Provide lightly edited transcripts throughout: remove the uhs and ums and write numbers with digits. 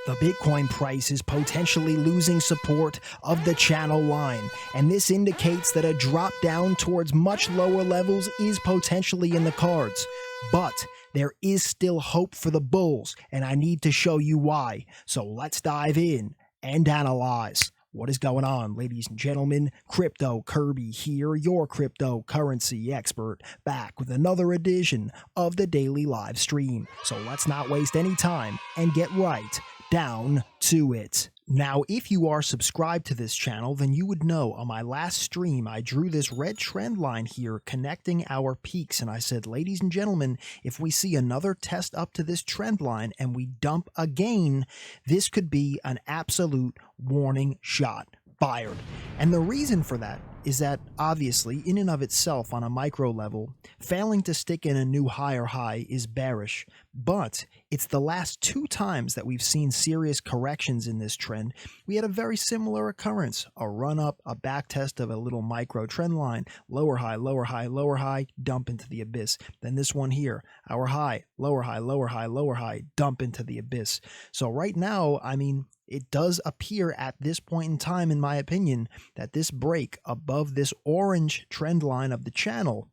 The Bitcoin price is potentially losing support of the channel line, and this indicates that a drop down towards much lower levels is potentially in the cards. But there is still hope for the bulls, and I need to show you why. So let's dive in and analyze. What is going on, ladies and gentlemen? Crypto Kirby here, your cryptocurrency expert, back with another edition of the daily live stream. So let's not waste any time and get right down to it. Now, if you are subscribed to this channel, then you would know on my last stream, I drew this red trend line here connecting our peaks. And I said, ladies and gentlemen, if we see another test up to this trend line and we dump again, this could be an absolute warning shot fired. And the reason for that is that obviously in and of itself on a micro level, failing to stick in a new higher high is bearish, but it's the last two times that we've seen serious corrections in this trend. We had a very similar occurrence, a run up, a back test of a little micro trend line, lower high, lower high, lower high, dump into the abyss. Then this one here, our high, lower high, lower high, lower high, dump into the abyss. So right now, I mean, it does appear at this point in time, in my opinion, that this break above this orange trend line of the channel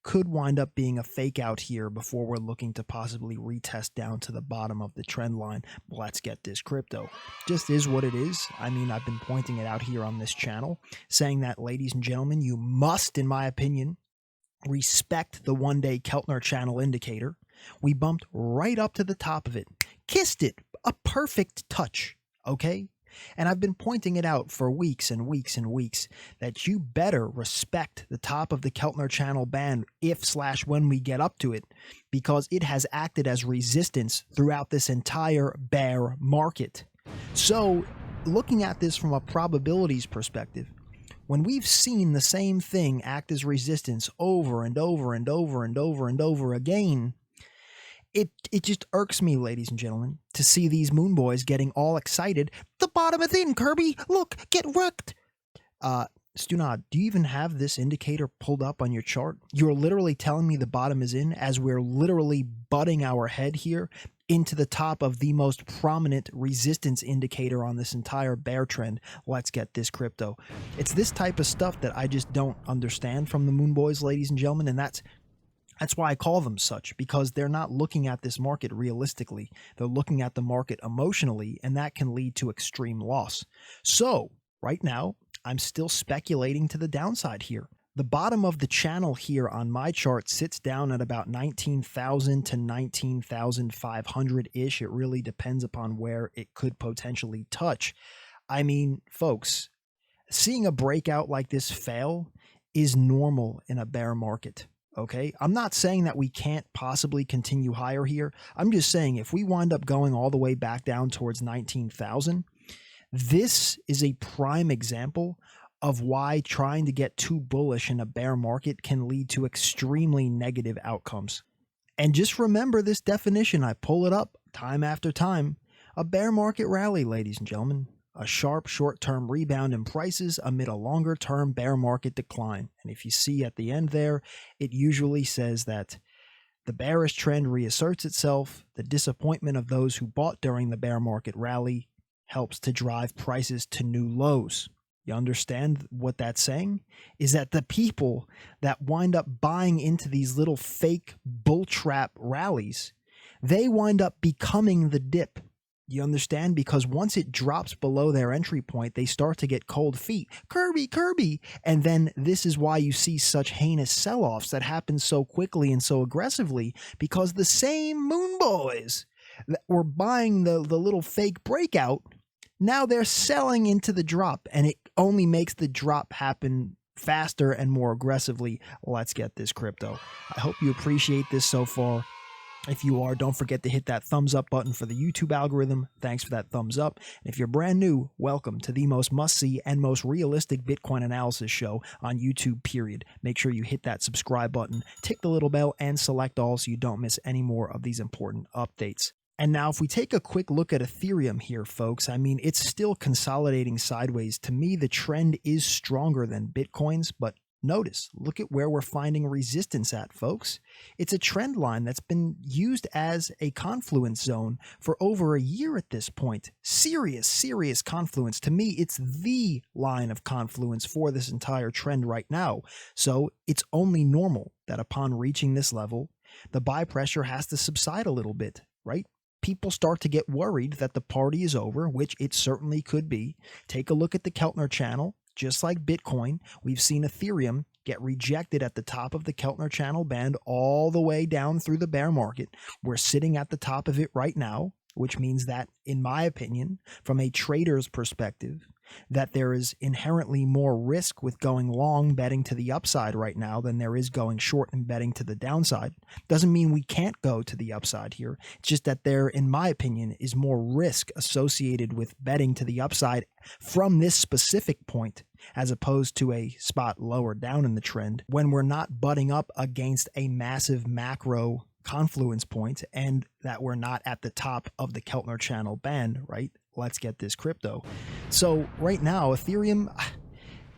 could wind up being a fake out here before we're looking to possibly retest down to the bottom of the trend line. Let's get this crypto. Just is what it is. I mean, I've been pointing it out here on this channel, saying that, ladies and gentlemen, you must, in my opinion, respect the one-day Keltner channel indicator. We bumped right up to the top of it, kissed it, a perfect touch. Okay? And I've been pointing it out for weeks and weeks and weeks that you better respect the top of the Keltner channel band if/when we get up to it, because it has acted as resistance throughout this entire bear market. So looking at this from a probabilities perspective, when we've seen the same thing act as resistance over and over and over and over and over again, it just irks me, ladies and gentlemen, to see these moon boys getting all excited. The bottom is in, Kirby. Look, get wrecked. Stunad, do you even have this indicator pulled up on your chart? You're literally telling me the bottom is in as we're literally butting our head here into the top of the most prominent resistance indicator on this entire bear trend. Let's get this crypto. It's this type of stuff that I just don't understand from the moon boys, ladies and gentlemen, and that's why I call them such, because they're not looking at this market realistically. They're looking at the market emotionally, and that can lead to extreme loss. So right now, I'm still speculating to the downside here. The bottom of the channel here on my chart sits down at about 19,000 to 19,500-ish. It really depends upon where it could potentially touch. I mean, folks, seeing a breakout like this fail is normal in a bear market. Okay, I'm not saying that we can't possibly continue higher here. I'm just saying if we wind up going all the way back down towards 19,000, this is a prime example of why trying to get too bullish in a bear market can lead to extremely negative outcomes. And just remember this definition. I pull it up time after time. A bear market rally, ladies and gentlemen. A sharp short-term rebound in prices amid a longer-term bear market decline. And if you see at the end there, it usually says that the bearish trend reasserts itself. The disappointment of those who bought during the bear market rally helps to drive prices to new lows. You understand what that's saying? Is that the people that wind up buying into these little fake bull trap rallies, they wind up becoming the dip. You understand? Because once it drops below their entry point, they start to get cold feet. Kirby, Kirby. And then this is why you see such heinous sell-offs that happen so quickly and so aggressively, because the same moon boys that were buying the little fake breakout, now they're selling into the drop, and it only makes the drop happen faster and more aggressively. Let's get this crypto. I hope you appreciate this so far. If you are, don't forget to hit that thumbs up button for the YouTube algorithm. Thanks for that thumbs up. And if you're brand new, welcome to the most must-see and most realistic Bitcoin analysis show on YouTube, period. Make sure you hit that subscribe button, tick the little bell, and select all so you don't miss any more of these important updates. And now if we take a quick look at Ethereum here, folks, I mean, it's still consolidating sideways. To me, the trend is stronger than Bitcoin's, but notice, look at where we're finding resistance at, folks. It's a trend line that's been used as a confluence zone for over a year at this point. Serious confluence. To me, it's the line of confluence for this entire trend right now. So it's only normal that upon reaching this level, the buy pressure has to subside a little bit, right? People start to get worried that the party is over, which it certainly could be. Take a look at the Keltner channel. Just like Bitcoin, we've seen Ethereum get rejected at the top of the Keltner channel band all the way down through the bear market. We're sitting at the top of it right now, which means that, in my opinion, from a trader's perspective, that there is inherently more risk with going long betting to the upside right now than there is going short and betting to the downside. Doesn't mean we can't go to the upside here. It's just that there, in my opinion, is more risk associated with betting to the upside from this specific point as opposed to a spot lower down in the trend when we're not butting up against a massive macro confluence point and that we're not at the top of the Keltner channel band, right? Let's get this crypto. So right now, Ethereum,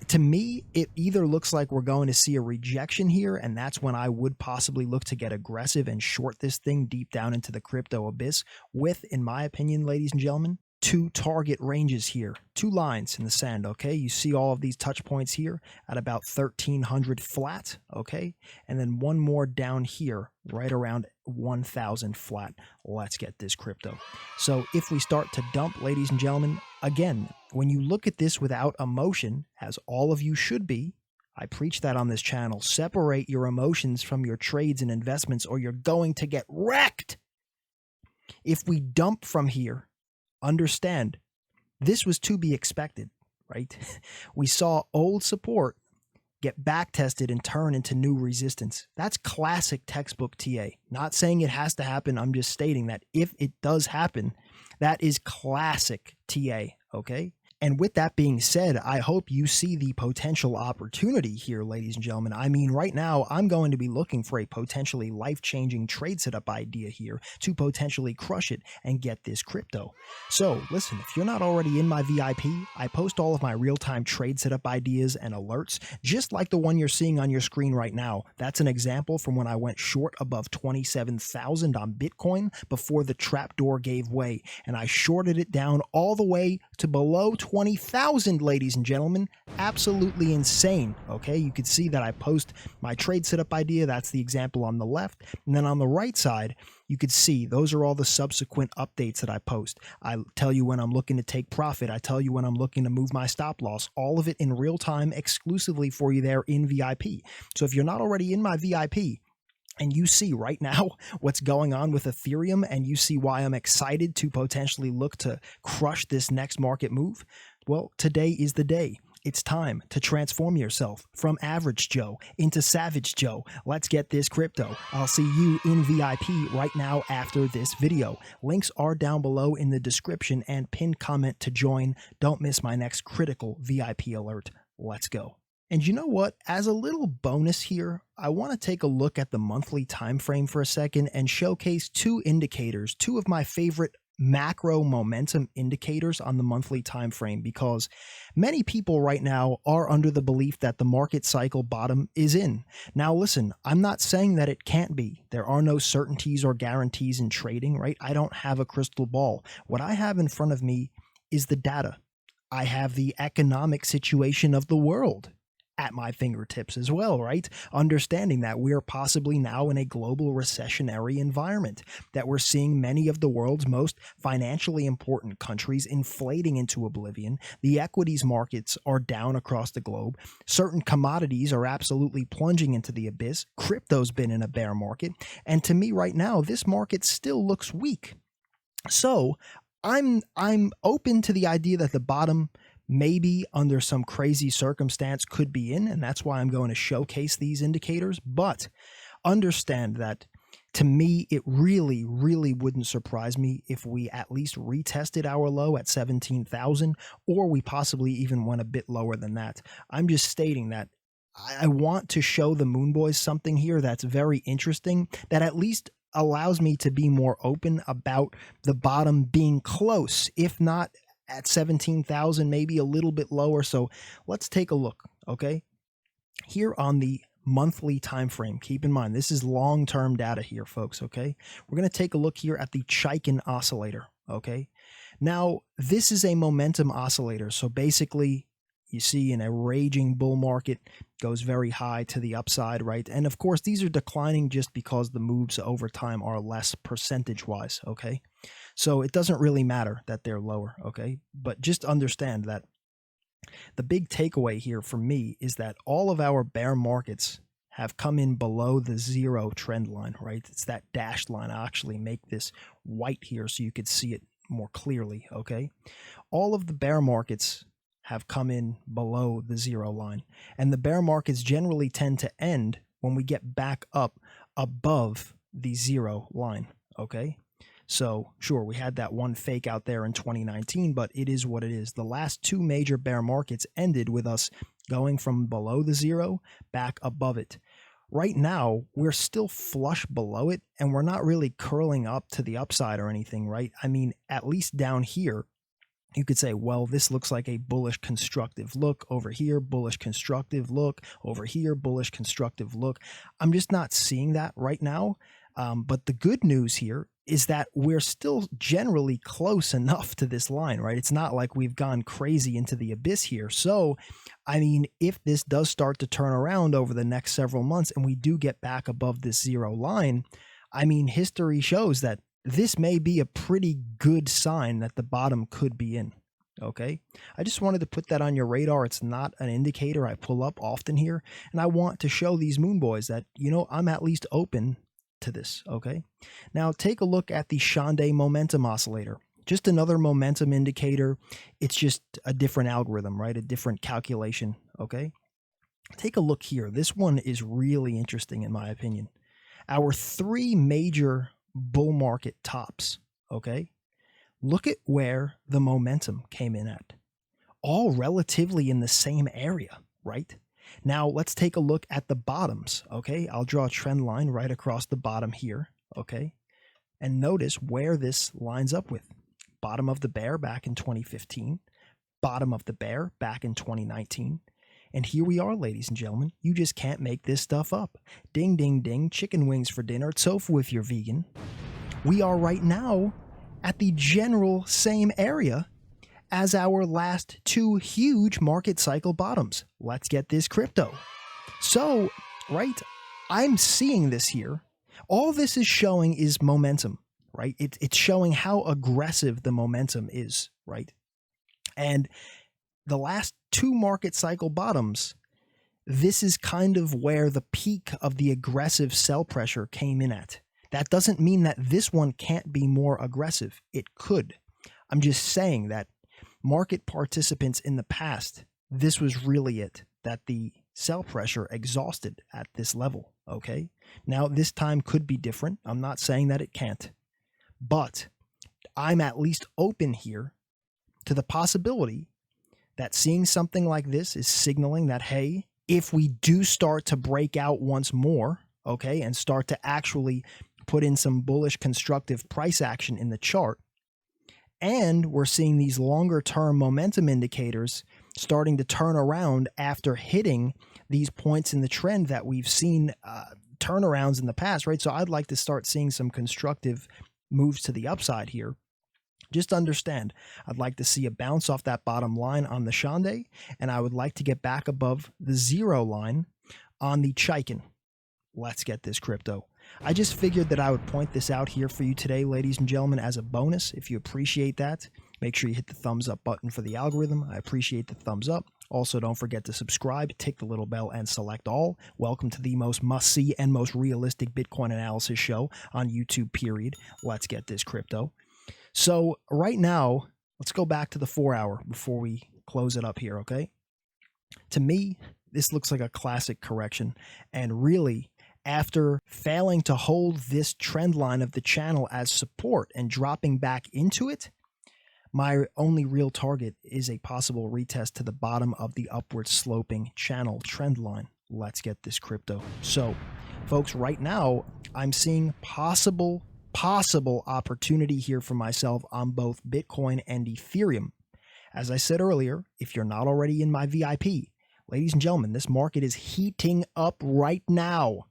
to me, it either looks like we're going to see a rejection here, and that's when I would possibly look to get aggressive and short this thing deep down into the crypto abyss with, in my opinion, ladies and gentlemen, two target ranges here, two lines in the sand, okay? You see all of these touch points here at about 1,300 flat, okay? And then one more down here, right around 1,000 flat. Let's get this crypto. So if we start to dump, ladies and gentlemen, again, when you look at this without emotion, as all of you should be, I preach that on this channel, separate your emotions from your trades and investments or you're going to get wrecked. If we dump from here, understand, this was to be expected, right? We saw old support get back tested and turn into new resistance. That's classic textbook TA. Not saying it has to happen. I'm just stating that if it does happen, that is classic TA, okay? And with that being said, I hope you see the potential opportunity here, ladies and gentlemen. I mean, right now, I'm going to be looking for a potentially life-changing trade setup idea here to potentially crush it and get this crypto. So, listen, if you're not already in my VIP, I post all of my real-time trade setup ideas and alerts, just like the one you're seeing on your screen right now. That's an example from when I went short above 27,000 on Bitcoin before the trapdoor gave way, and I shorted it down all the way to below 20,000, ladies and gentlemen. Absolutely insane. Okay, you can see that I post my trade setup idea. That's the example on the left. And then on the right side, you could see those are all the subsequent updates that I post. I tell you when I'm looking to take profit. I tell you when I'm looking to move my stop loss. All of it in real time exclusively for you there in VIP. So if you're not already in my VIP, and you see right now what's going on with Ethereum, and you see why I'm excited to potentially look to crush this next market move, well, today is the day. It's time to transform yourself from average Joe into savage Joe. Let's get this crypto. I'll see you in VIP right now after this video. Links are down below in the description and pinned comment to join. Don't miss my next critical VIP alert. Let's go. And you know what? As a little bonus here, I want to take a look at the monthly time frame for a second and showcase two indicators, two of my favorite macro momentum indicators on the monthly time frame, because many people right now are under the belief that the market cycle bottom is in. Now listen, I'm not saying that it can't be. There are no certainties or guarantees in trading, right? I don't have a crystal ball. What I have in front of me is the data. I have the economic situation of the world at my fingertips as well, right? Understanding that we are possibly now in a global recessionary environment, that we're seeing many of the world's most financially important countries inflating into oblivion. The equities markets are down across the globe. Certain commodities are absolutely plunging into the abyss. Crypto's been in a bear market. And to me right now, this market still looks weak. So I'm open to the idea that the bottom maybe under some crazy circumstance could be in, and that's why I'm going to showcase these indicators. But understand that to me, it really wouldn't surprise me if we at least retested our low at 17,000, or we possibly even went a bit lower than that. I'm just stating that I want to show the Moon Boys something here that's very interesting, that at least allows me to be more open about the bottom being close, if not at 17,000, maybe a little bit lower. So let's take a look, okay? here on the monthly time frame, keep in mind this is long-term data here, folks. Okay, we're going to take a look here at the Chaikin oscillator. Okay, now this is a momentum oscillator, so basically you see in a raging bull market goes very high to the upside, right? And of course these are declining just because the moves over time are less percentage wise. Okay, so it doesn't really matter that they're lower. Okay, but just understand that the big takeaway here for me is that all of our bear markets have come in below the zero trend line, right? It's that dashed line. I'll actually make this white here so you could see it more clearly, okay? All of the bear markets have come in below the zero line, and the bear markets generally tend to end when we get back up above the zero line, okay? So sure, we had that one fake out there in 2019, but it is what it is. The last two major bear markets ended with us going from below the zero back above it. Right now, we're still flush below it, and we're not really curling up to the upside or anything, right? I mean, at least down here, you could say, well, this looks like a bullish constructive look over here, bullish constructive look over here, bullish constructive look. I'm just not seeing that right now. But the good news here is that we're still generally close enough to this line, right? It's not like we've gone crazy into the abyss here. So, I mean, if this does start to turn around over the next several months and we do get back above this zero line, I mean, history shows that this may be a pretty good sign that the bottom could be in. Okay, I just wanted to put that on your radar. It's not an indicator I pull up often here, and I want to show these moon boys that, you know, I'm at least open to this. Okay, now take a look at the Shande momentum oscillator. Just another momentum indicator. It's just a different algorithm, right? A different calculation. Okay, take a look here. This one is really interesting in my opinion. Our three major bull market tops. Okay, look at where the momentum came in at. All relatively in the same area, right? Now let's take a look at the bottoms, okay? I'll draw a trend line right across the bottom here, okay? And notice where this lines up with. Bottom of the bear back in 2015, bottom of the bear back in 2019. And here we are, ladies and gentlemen. You just can't make this stuff up. Ding, ding, ding, chicken wings for dinner, tofu if you're vegan. We are right now at the general same area as our last two huge market cycle bottoms. Let's get this crypto. So, right, I'm seeing this here. All this is showing is momentum, right? It's showing how aggressive the momentum is, right? And the last two market cycle bottoms, this is kind of where the peak of the aggressive sell pressure came in at. That doesn't mean that this one can't be more aggressive. It could. I'm just saying that market participants in the past, this was really it, that the sell pressure exhausted at this level, okay? Now, this time could be different. I'm not saying that it can't, but I'm at least open here to the possibility that seeing something like this is signaling that, hey, if we do start to break out once more, okay, and start to actually put in some bullish constructive price action in the chart, and we're seeing these longer term momentum indicators starting to turn around after hitting these points in the trend that we've seen turnarounds in the past, right? So I'd like to start seeing some constructive moves to the upside here. Just understand, I'd like to see a bounce off that bottom line on the Shande, and I would like to get back above the zero line on the Chaikin. Let's get this crypto. I just figured that I would point this out here for you today, ladies and gentlemen, as a bonus. If you appreciate that, make sure you hit the thumbs up button for the algorithm. I appreciate the thumbs up. Also, don't forget to subscribe, tick the little bell, and select all. Welcome to the most must-see and most realistic Bitcoin analysis show on YouTube, period. Let's get this crypto. So right now, let's go back to the 4 hour before we close it up here, okay? To me, this looks like a classic correction, and really, after failing to hold this trend line of the channel as support and dropping back into it, my only real target is a possible retest to the bottom of the upward sloping channel trend line. Let's get this crypto. So, folks, right now, I'm seeing possible opportunity here for myself on both Bitcoin and Ethereum. As I said earlier, if you're not already in my VIP, Ladies and gentlemen, this market is heating up right now.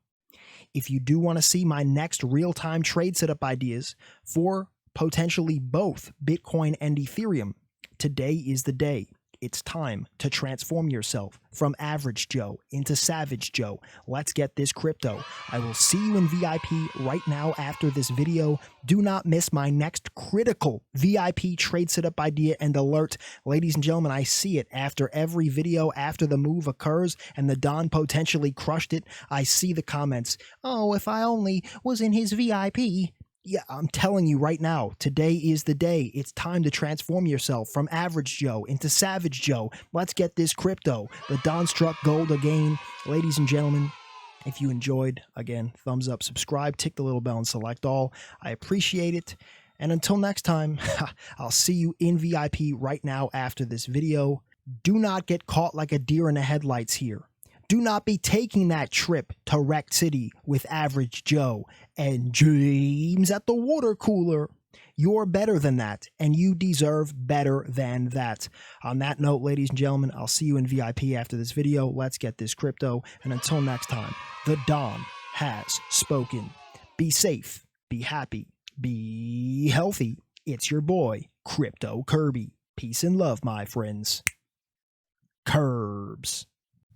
If you do want to see my next real-time trade setup ideas for potentially both Bitcoin and Ethereum, today is the day. It's time to transform yourself from average Joe into savage Joe. Let's get this crypto. I will see you in VIP right now after this video. Do not miss my next critical VIP trade setup idea and alert. Ladies and gentlemen, I see it after every video after the move occurs and the Don potentially crushed it. I see the comments. Oh, if I only was in his VIP. Yeah, I'm telling you right now, today is the day. It's time to transform yourself from average Joe into savage Joe. Let's get this crypto. The Don struck gold again. Ladies and gentlemen, if you enjoyed, again, thumbs up, subscribe, tick the little bell and select all. I appreciate it. And until next time, I'll see you in VIP right now after this video. Do not get caught like a deer in the headlights here. Do not be taking that trip to Wreck City with Average Joe and James at the water cooler. You're better than that, and you deserve better than that. On that note, ladies and gentlemen, I'll see you in VIP after this video. Let's get this crypto, and until next time, the Don has spoken. Be safe, be happy, be healthy. It's your boy, Crypto Kirby. Peace and love, my friends. Curbs.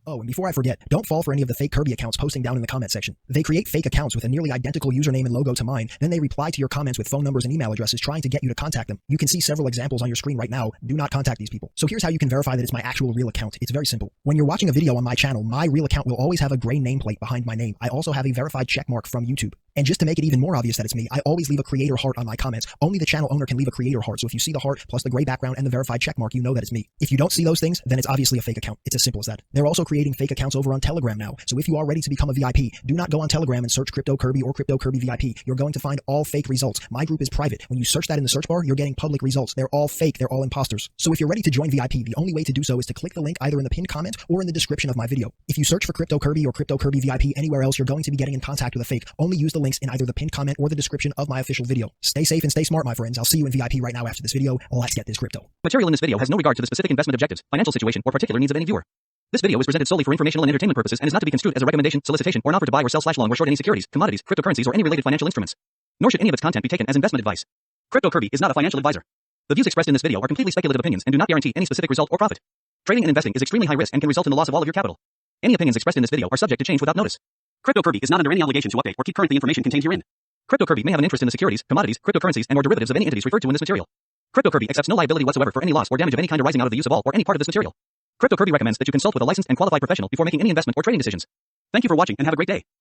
Oh, and before I forget, don't fall for any of the fake Kirby accounts posting down in the comment section. They create fake accounts with a nearly identical username and logo to mine, then they reply to your comments with phone numbers and email addresses trying to get you to contact them. You can see several examples on your screen right now. Do not contact these people. So here's how you can verify that it's my actual real account. It's very simple. When you're watching a video on my channel, my real account will always have a gray nameplate behind my name. I also have a verified checkmark from YouTube. And just to make it even more obvious that it's me, I always leave a creator heart on my comments. Only the channel owner can leave a creator heart. So if you see the heart plus the gray background and the verified checkmark, you know that it's me. If you don't see those things, then it's obviously a fake account. It's as simple as that. They're also creating fake accounts over on Telegram now. So if you are ready to become a VIP, do not go on Telegram and search Crypto Kirby or Crypto Kirby VIP. You're going to find all fake results. My group is private. When you search that in the search bar, you're getting public results. They're all fake. They're all imposters. So if you're ready to join VIP, the only way to do so is to click the link either in the pinned comment or in the description of my video. If you search for Crypto Kirby or Crypto Kirby VIP anywhere else, you're going to be getting in contact with a fake. Only use the links in either the pinned comment or the description of my official video. Stay safe and stay smart, my friends. I'll see you in VIP right now after this video. Let's get this crypto. Material in this video has no regard to the specific investment objectives, financial situation, or particular needs of any viewer. This video is presented solely for informational and entertainment purposes and is not to be construed as a recommendation, solicitation, or an offer to buy or sell / long or short any securities, commodities, cryptocurrencies, or any related financial instruments. Nor should any of its content be taken as investment advice. Crypto Kirby is not a financial advisor. The views expressed in this video are completely speculative opinions and do not guarantee any specific result or profit. Trading and investing is extremely high risk and can result in the loss of all of your capital. Any opinions expressed in this video are subject to change without notice. Crypto Kirby is not under any obligation to update or keep current the information contained herein. Crypto Kirby may have an interest in the securities, commodities, cryptocurrencies, and/or derivatives of any entities referred to in this material. Crypto Kirby accepts no liability whatsoever for any loss or damage of any kind arising out of the use of all or any part of this material. Crypto Kirby recommends that you consult with a licensed and qualified professional before making any investment or trading decisions. Thank you for watching and have a great day.